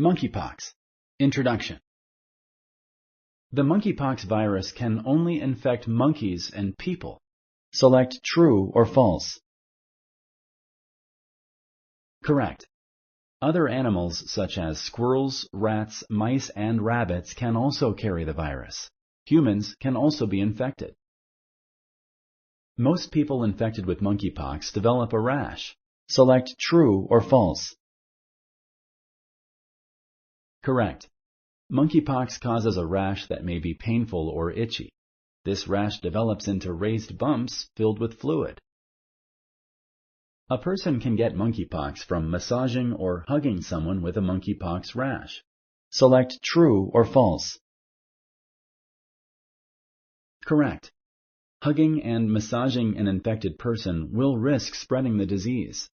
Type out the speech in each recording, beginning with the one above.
Monkeypox. Introduction. The monkeypox virus can only infect monkeys and people. Select true or false. Correct. Other animals such as squirrels, rats, mice, and rabbits can also carry the virus. Humans can also be infected. Most people infected with monkeypox develop a rash. Select true or false. Correct. Monkeypox causes a rash that may be painful or itchy. This rash develops into raised bumps filled with fluid. A person can get monkeypox from massaging or hugging someone with a monkeypox rash. Select true or false. Correct. Hugging and massaging an infected person will risk spreading the disease.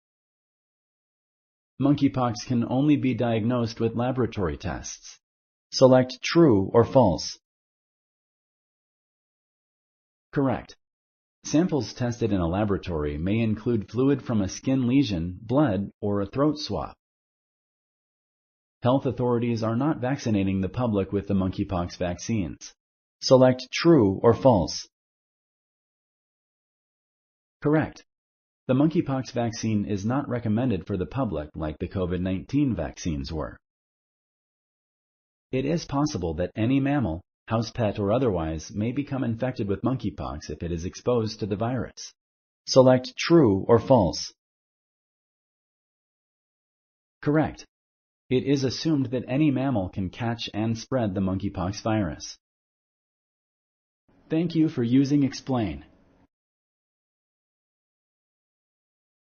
Monkeypox can only be diagnosed with laboratory tests. Select true or false. Correct. Samples tested in a laboratory may include fluid from a skin lesion, blood, or a throat swab. Health authorities are not vaccinating the public with the monkeypox vaccines. Select true or false. Correct. The monkeypox vaccine is not recommended for the public like the COVID-19 vaccines were. It is possible that any mammal, house pet or otherwise, may become infected with monkeypox if it is exposed to the virus. Select true or false. Correct. It is assumed that any mammal can catch and spread the monkeypox virus. Thank you for using Explain.